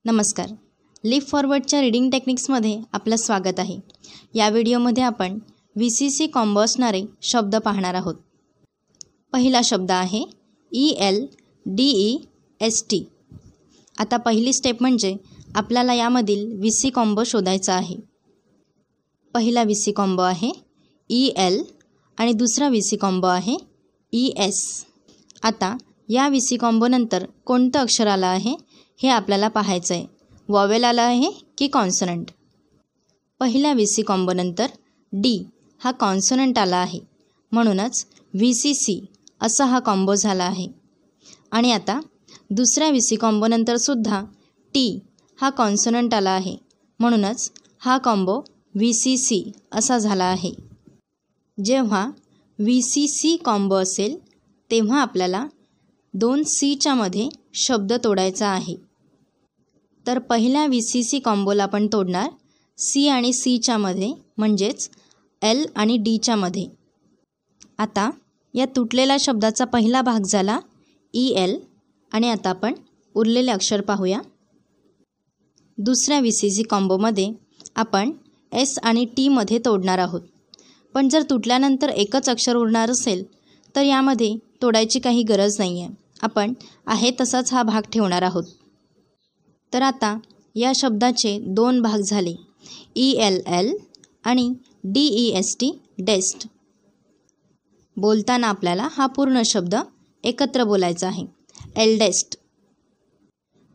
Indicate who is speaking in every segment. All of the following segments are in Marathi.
Speaker 1: नमस्कार. लीप फॉरवर्डच्या रीडिंग टेक्निक्समध्ये आपलं स्वागत आहे. या व्हिडिओमध्ये आपण VCC कॉम्बो असणारे शब्द पाहणार आहोत. पहिला शब्द आहे ELDEST. आता पहिली स्टेप म्हणजे आपल्याला यामधील VC कॉम्बो शोधायचा आहे. पहिला VC कॉम्बो आहे EL आणि दुसरा VC कॉम्बो आहे ES. आता या VC कॉम्बोनंतर कोणतं अक्षर आलं आहे हे आपल्याला पाहायचं आहे. वॉवेल आला आहे की कॉन्सोनंट. पहिल्या VC कॉम्बोनंतर D हा कॉन्सोनंट आला आहे, म्हणूनच VCC असा हा कॉम्बो झाला आहे. आणि आता दुसऱ्या VC कॉम्बोनंतरसुद्धा T हा कॉन्सोनंट आला आहे, म्हणूनच हा कॉम्बो VCC असा झाला आहे. जेव्हा VCC कॉम्बो असेल तेव्हा आपल्याला 2 Cच्या मध्ये शब्द तोडायचा आहे. तर पहिल्या VCC कॉम्बोला आपण तोडणार C आणि Cच्या मध्ये, म्हणजेच L आणि Dच्या मध्ये. आता या तुटलेल्या शब्दाचा पहिला भाग झाला EL आणि आता आपण उरलेले अक्षर पाहूया. दुसऱ्या VCC कॉम्बोमध्ये आपण S आणि T मध्ये तोडणार आहोत. पण जर तुटल्यानंतर एकच अक्षर उरणार असेल तर यामध्ये तोडायची काही गरज नाही आहे. आपण आहे तसाच हा भाग ठेवणार आहोत. तर आता या शब्दाचे 2 भाग झाले, ELL आणि DEST डेस्ट. बोलताना आपल्याला हा पूर्ण शब्द एकत्र बोलायचा आहे. एल्डेस्ट.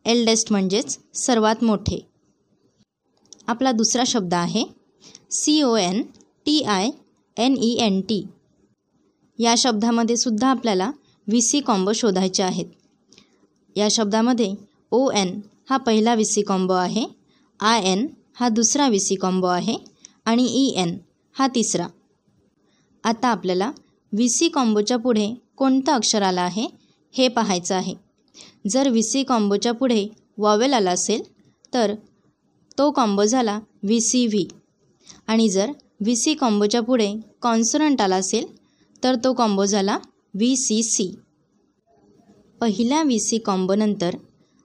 Speaker 1: एल्डेस्ट म्हणजेच सर्वात मोठे. आपला दुसरा शब्द आहे CONTINENT. या शब्दामध्ये सुद्धा आपल्याला VC कॉम्बो शोधायचे आहेत. या शब्दामध्ये ON हा पहिला VC कॉम्बो आहे, IN हा दुसरा VC कॉम्बो आहे आणि EN हा तिसरा. आता आपल्याला VC कॉम्बोच्या पुढे कोणतं अक्षर आलं आहे हे पाहायचं आहे. जर VC कॉम्बोच्या पुढे वॉवेल आला असेल तर तो कॉम्बो झाला VCV आणि जर VC कॉम्बोच्या पुढे कॉन्सोनंट आला असेल तर तो कॉम्बो झाला VCC. पहिल्या VC कॉम्बोनंतर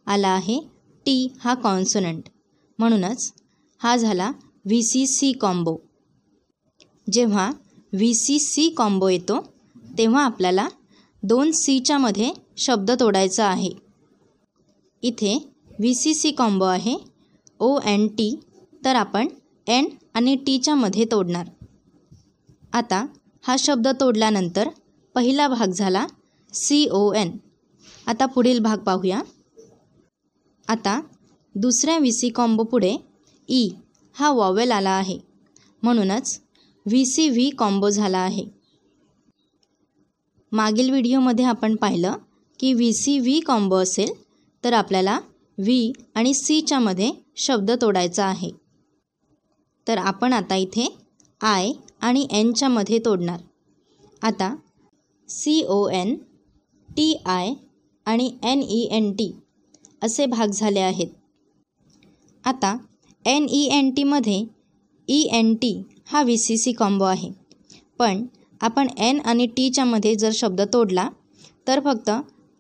Speaker 1: आला आहे T हा कॉन्सोनंट, म्हणूनच हा झाला VCC कॉम्बो. जेव्हा VCC कॉम्बो येतो तेव्हा आपल्याला 2 Cच्या मध्ये शब्द तोडायचा आहे. इथे VCC कॉम्बो आहे ONT, तर आपण N आणि Tच्या मध्ये तोडणार. आता हा शब्द तोडल्यानंतर पहिला भाग झाला CON. आता पुढील भाग पाहूया. आता दुसऱ्या VC कॉम्बो पुढे E हा वॉवेल आला आहे, म्हणूनच VCV कॉम्बो झाला आहे. मागील व्हिडिओमध्ये आपण पाहिलं की VCV कॉम्बो असेल तर आपल्याला V आणि Cच्या मध्ये शब्द तोडायचा आहे. तर आपण आता इथे I आणि Nच्या मध्ये तोडणार. आता CON TI आणि NENT असे भाग झाले आहेत. आता NENT मध्ये ENT हा VCC कॉम्बो आहे, पण आपण N आणि Tच्या मध्ये जर शब्द तोडला तर फक्त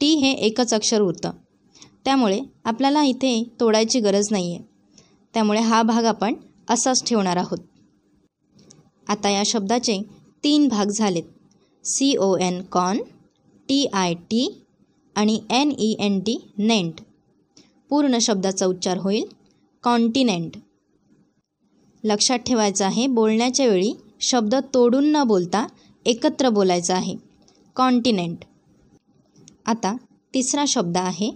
Speaker 1: T हे एकच अक्षर उरतं. त्यामुळे आपल्याला इथे तोडायची गरज नाही आहे. त्यामुळे हा भाग आपण असाच ठेवणार आहोत. आता या शब्दाचे 3 भाग झालेत, CON कॉन, TIT आणि NENT नेंट. पूर्ण शब्दाचा उच्चार होईल कॉन्टिनेंट. लक्षात ठेवायचं आहे, बोलण्याच्या वेळी शब्द तोडून न बोलता एकत्र बोलायचा आहे, कॉन्टिनेंट. आता तिसरा शब्द आहे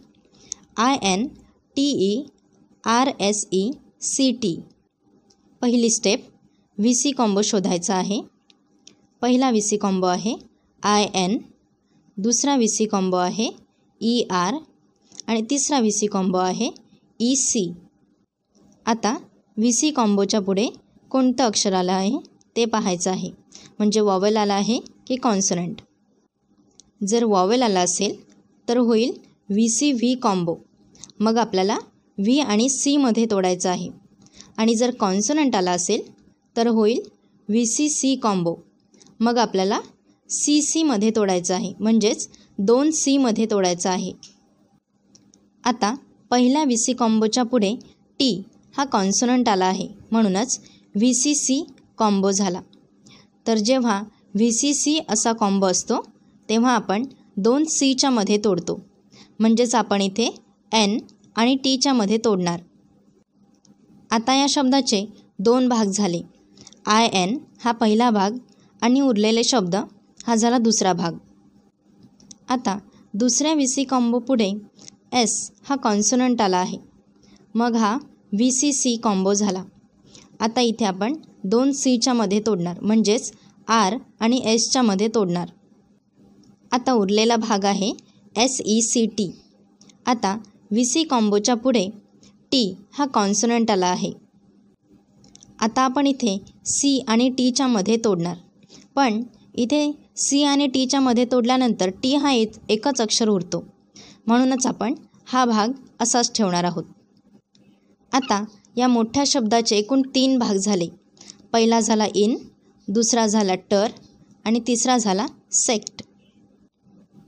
Speaker 1: INTERSECT. पहिली स्टेप VC कॉम्बो शोधायचा आहे. पहिला VC कॉम्बो आहे IN, दुसरा VC कॉम्बो आहे ER आणि तिसरा VC कॉम्बो आहे EC. आता VC कॉम्बोच्या पुढे कोणतं अक्षर आलं आहे ते पाहायचं आहे, म्हणजे वॉवेल आला आहे की कॉन्सोनंट. जर वॉवेल आला असेल तर होईल VCV कॉम्बो, मग आपल्याला V आणि C मध्ये तोडायचं आहे. आणि जर कॉन्सोनंट आला असेल तर होईल VCC कॉम्बो, मग आपल्याला CC मध्ये तोडायचं आहे, म्हणजेच 2 C मध्ये तोडायचं आहे. आता पहिल्या VC कॉम्बोच्या पुढे टी हा कॉन्सोनंट आला आहे, म्हणूनच VCC कॉम्बो झाला. तर जेव्हा VCC असा कॉम्बो असतो तेव्हा आपण 2 Cच्या मध्ये तोडतो, म्हणजेच आपण इथे N आणि Tच्या मध्ये तोडणार. आता या शब्दाचे 2 भाग झाले. IN हा पहिला भाग आणि उरलेले शब्द हा झाला दुसरा भाग. आता दुसऱ्या VC कॉम्बो पुढे S हा कॉन्सोनंट आला आहे, मग हा VCC कॉम्बो झाला. आता इथे आपण 2 Cच्या मध्ये तोडणार, म्हणजेच R आणि Sच्या मध्ये तोडणार. आता उरलेला भाग आहे SECT. आता VC कॉम्बोच्या पुढे T हा कॉन्सोनंट आला आहे. आता आपण इथे C आणि Tच्या मध्ये तोडणार, पण इथे C आणि Tच्या मध्ये तोडल्यानंतर T हा एकच अक्षर उरतो, म्हणूनच आपण हा भाग असाच ठेवणार आहोत. आता या मोठ्या शब्दाचे एकूण 3 भाग झाले. पहिला झाला इन, दुसरा झाला टर आणि तिसरा झाला सेक्ट.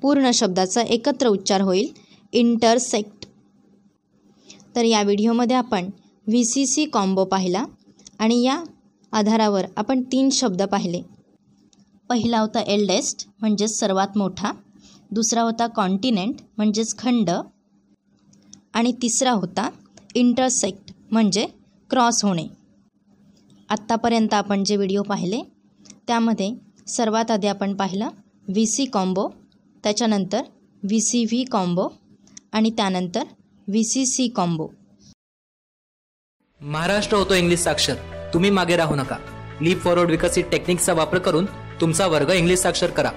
Speaker 1: पूर्ण शब्दाचा एकत्र उच्चार होईल इंटरसेक्ट. तर या व्हिडिओमध्ये आपण VCC कॉम्बो पाहिला आणि या आधारावर आपण 3 शब्द पाहिले. पहिला होता एल्डेस्ट म्हणजेच सर्वात मोठा, दुसरा होता कॉन्टिनेंट म्हणजेच खंड आणि तिसरा होता इंटरसेक्ट म्हणजे क्रॉस होणे. आत्तापर्यंत आपण जे व्हिडिओ पाहिले त्यामध्ये सर्वात आधी आपण पाहिलं VC कॉम्बो, त्याच्यानंतर VCV कॉम्बो आणि त्यानंतर VCC कॉम्बो.
Speaker 2: महाराष्ट्र होतो इंग्लिश साक्षर. तुम्ही मागे राहू नका. लीप फॉरवर्ड विकसित टेक्निक्सचा वापर करून तुमचा वर्ग इंग्लिश साक्षर करा.